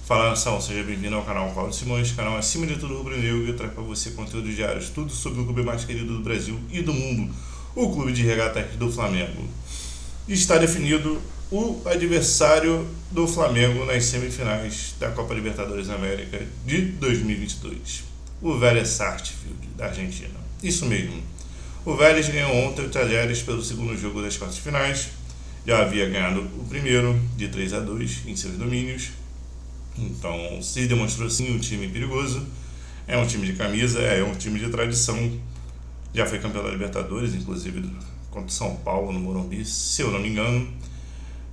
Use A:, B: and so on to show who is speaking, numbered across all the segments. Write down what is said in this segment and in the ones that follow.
A: Fala, nação, seja bem-vindo ao canal Paulo Simões, canal acima de tudo rubro-negro, que traz para você conteúdos diários, tudo sobre o clube mais querido do Brasil e do mundo, o Clube de Regatas do Flamengo. Está definido o adversário do Flamengo nas semifinais da Copa Libertadores da América de 2022, o Vélez Sarsfield, da Argentina. Isso mesmo, o Vélez ganhou ontem o Talleres pelo segundo jogo das quartas finais, já havia ganhado o primeiro de 3-2 em seus domínios. Então, se demonstrou sim um time perigoso, é um time de camisa, é um time de tradição, já foi campeão da Libertadores, inclusive contra o São Paulo no Morumbi, se eu não me engano,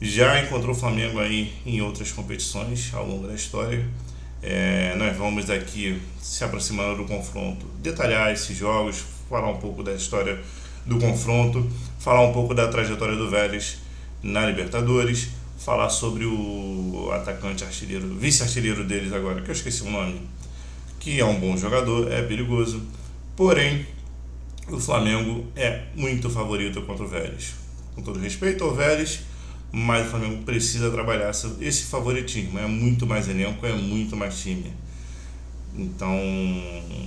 A: já encontrou o Flamengo aí em outras competições ao longo da história. Nós vamos aqui, se aproximando do confronto, detalhar esses jogos, falar um pouco da história do confronto, falar um pouco da trajetória do Vélez na Libertadores, falar sobre o atacante artilheiro, vice-artilheiro deles agora, que eu esqueci o nome, que é um bom jogador, é perigoso, porém o Flamengo é muito favorito contra o Vélez. Com todo respeito ao Vélez, mas o Flamengo precisa trabalhar esse favoritismo, é muito mais elenco, é muito mais time. Então,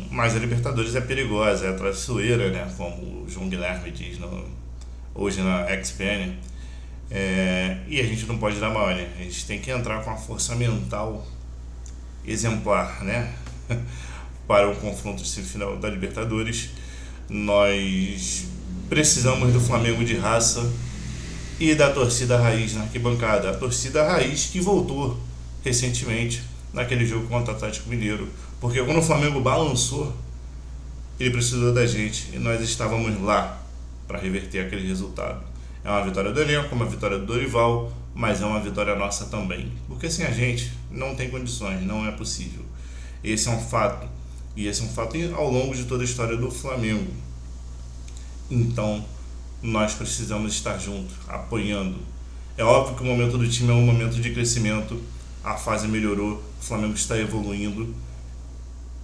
A: mas a Libertadores é perigosa, é traiçoeira, né? Como o João Guilherme diz hoje na ESPN. E a gente não pode dar mole, a gente tem que entrar com a força mental exemplar, né? Para o confronto de semifinal da Libertadores. Nós precisamos do Flamengo de raça e da torcida raiz na arquibancada. A torcida raiz que voltou recentemente naquele jogo contra o Atlético Mineiro, porque quando o Flamengo balançou, ele precisou da gente e nós estávamos lá para reverter aquele resultado. É uma vitória do elenco, uma vitória do Dorival, mas é uma vitória nossa também. Porque sem a gente não tem condições, não é possível. Esse é um fato. E esse é um fato ao longo de toda a história do Flamengo. Então, nós precisamos estar juntos, apoiando. É óbvio que o momento do time é um momento de crescimento. A fase melhorou, o Flamengo está evoluindo.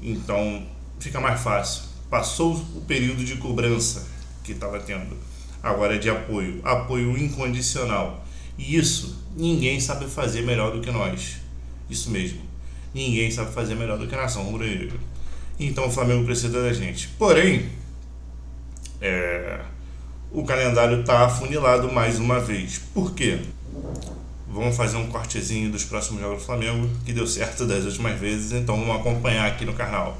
A: Então, fica mais fácil. Passou o período de cobrança que estava tendo. Agora é de apoio incondicional. E isso ninguém sabe fazer melhor do que nós. Isso mesmo. Ninguém sabe fazer melhor do que a nação rubro-negra. Então o Flamengo precisa da gente. Porém, o calendário está afunilado mais uma vez. Por quê? Vamos fazer um cortezinho dos próximos jogos do Flamengo, que deu certo das últimas vezes, então vamos acompanhar aqui no canal.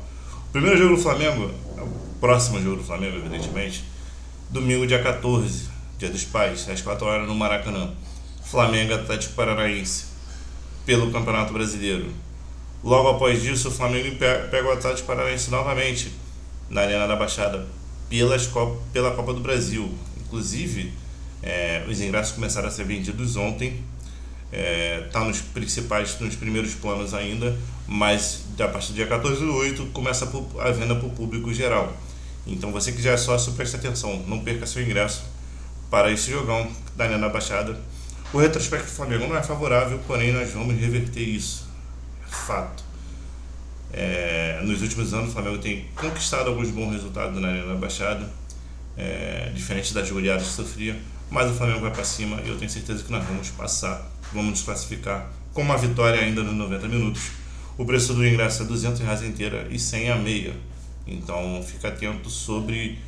A: O primeiro jogo do Flamengo, o próximo jogo do Flamengo, evidentemente, domingo, dia 14, dia dos pais, às 4 horas no Maracanã. Flamengo Atlético Paranaense, pelo Campeonato Brasileiro. Logo após isso, o Flamengo pega o Atlético Paranaense novamente, na Arena da Baixada, pela Copa do Brasil. Inclusive, os ingressos começaram a ser vendidos ontem. Está nos primeiros planos ainda, mas a partir do dia 14/8 começa a venda para o público geral. Então você que já é sócio, preste atenção, não perca seu ingresso para esse jogão da Arena da Baixada. O retrospecto do Flamengo não é favorável, porém nós vamos reverter isso, é fato. Nos últimos anos o Flamengo tem conquistado alguns bons resultados na Arena da Baixada, diferente das goleadas que sofria, mas o Flamengo vai para cima e eu tenho certeza que nós vamos passar, vamos nos classificar com uma vitória ainda nos 90 minutos. O preço do ingresso é R$200 inteira e 100 a meia. Então fica atento sobre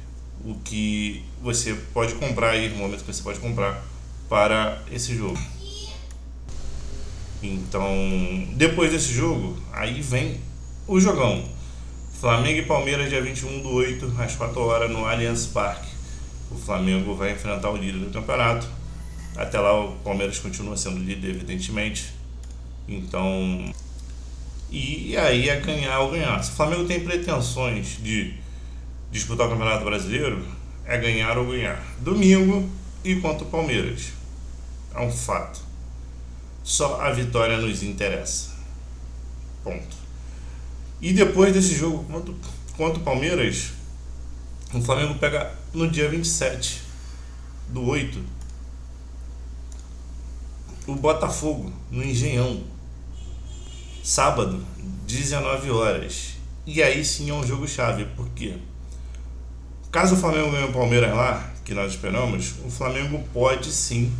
A: o que você pode comprar aí, no momento que você pode comprar para esse jogo. Então, depois desse jogo, aí vem o jogão. Flamengo e Palmeiras, dia 21/8, às 4 horas no Allianz Parque. O Flamengo vai enfrentar o líder do campeonato. Até lá o Palmeiras continua sendo líder, evidentemente. Então, e aí é ganhar ou ganhar. Se o Flamengo tem pretensões de disputar o Campeonato Brasileiro, é ganhar ou ganhar. Domingo e contra o Palmeiras. É um fato. Só a vitória nos interessa. Ponto. E depois desse jogo contra o Palmeiras, o Flamengo pega no dia 27/8 o Botafogo, no Engenhão. Sábado, 19 horas. E aí sim é um jogo chave, porque caso o Flamengo ganhe o Palmeiras lá, que nós esperamos, o Flamengo pode sim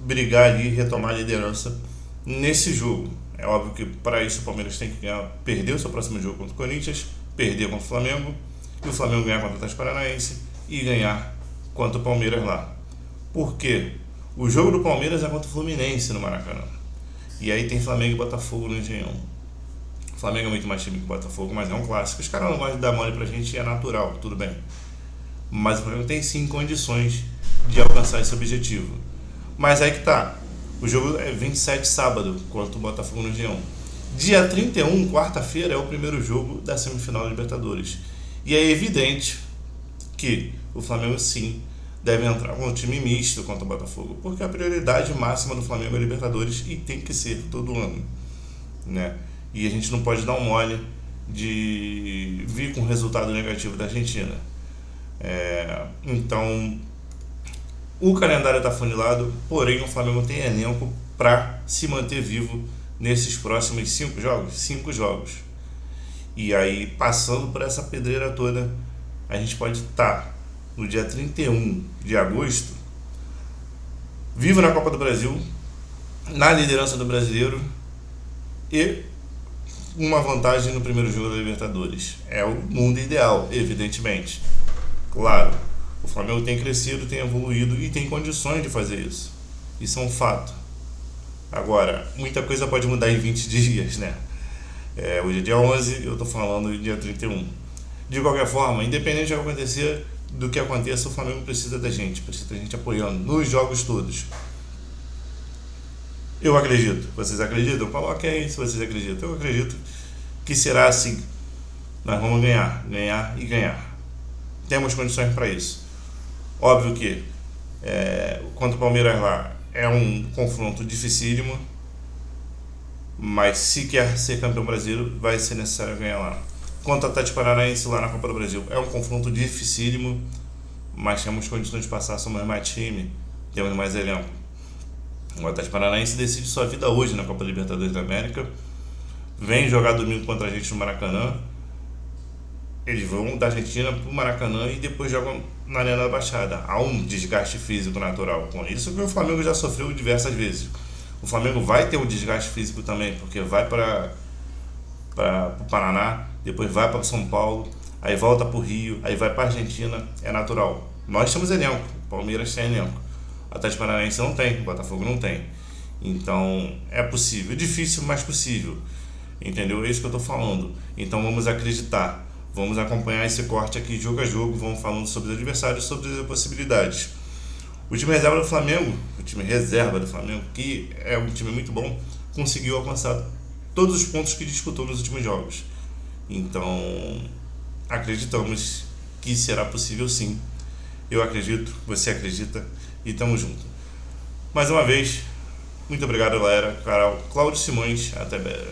A: brigar ali e retomar a liderança nesse jogo. É óbvio que para isso o Palmeiras tem que ganhar, perder o seu próximo jogo contra o Corinthians, perder contra o Flamengo, e o Flamengo ganhar contra o Atlético Paranaense e ganhar contra o Palmeiras lá. Por quê? O jogo do Palmeiras é contra o Fluminense no Maracanã. E aí tem Flamengo e Botafogo no Engenhão. O Flamengo é muito mais time que o Botafogo, mas é um clássico. Os caras não gostam de dar mole pra gente e é natural, tudo bem. Mas o Flamengo tem sim condições de alcançar esse objetivo. Mas aí que tá. O jogo é 27 sábado contra o Botafogo no Engenhão. Dia 31, quarta-feira, é o primeiro jogo da semifinal da Libertadores. E é evidente que o Flamengo sim deve entrar com um time misto contra o Botafogo, porque a prioridade máxima do Flamengo é Libertadores e tem que ser todo ano, né? E a gente não pode dar um mole de vir com resultado negativo da Argentina. Então, o calendário está funilado, porém o Flamengo tem elenco para se manter vivo nesses próximos 5 jogos. E aí, passando por essa pedreira toda, a gente pode estar no dia 31 de agosto, vivo na Copa do Brasil, na liderança do Brasileiro e uma vantagem no primeiro jogo da Libertadores. É o mundo ideal, evidentemente. Claro, o Flamengo tem crescido, tem evoluído e tem condições de fazer isso. Isso é um fato. Agora, muita coisa pode mudar em 20 dias, né? Hoje é dia 11, eu tô falando dia 31. De qualquer forma, independente do que acontecer, o Flamengo precisa da gente apoiando nos jogos todos. Eu acredito. Vocês acreditam? Coloquem aí se vocês acreditam. Eu acredito que será assim. Nós vamos ganhar e ganhar. Temos condições para isso. Óbvio que contra o Palmeiras lá é um confronto dificílimo, mas se quer ser campeão brasileiro, vai ser necessário ganhar lá. Contra o Atlético Paranaense lá na Copa do Brasil, é um confronto dificílimo, mas temos condições de passar, somos mais time, temos mais elenco. O Atlético Paranaense decide sua vida hoje na Copa Libertadores da América, vem jogar domingo contra a gente no Maracanã, eles vão da Argentina para o Maracanã e depois jogam na Arena da Baixada. Há um desgaste físico natural com isso, que o Flamengo já sofreu diversas vezes. O Flamengo vai ter um desgaste físico também, porque vai para o Paraná, depois vai para São Paulo, aí volta para o Rio, aí vai para a Argentina, é natural. Nós temos elenco, o Palmeiras tem elenco, o Atlético Paranaense não tem, o Botafogo não tem. Então é possível, difícil, mas possível, entendeu? É isso que eu estou falando. Então vamos acreditar, vamos acompanhar esse corte aqui jogo a jogo, vamos falando sobre os adversários, sobre as possibilidades. O time reserva do Flamengo, que é um time muito bom, conseguiu alcançar todos os pontos que disputou nos últimos jogos. Então, acreditamos que será possível sim. Eu acredito, você acredita e tamo junto. Mais uma vez, muito obrigado, galera. Cláudio Simões, até breve.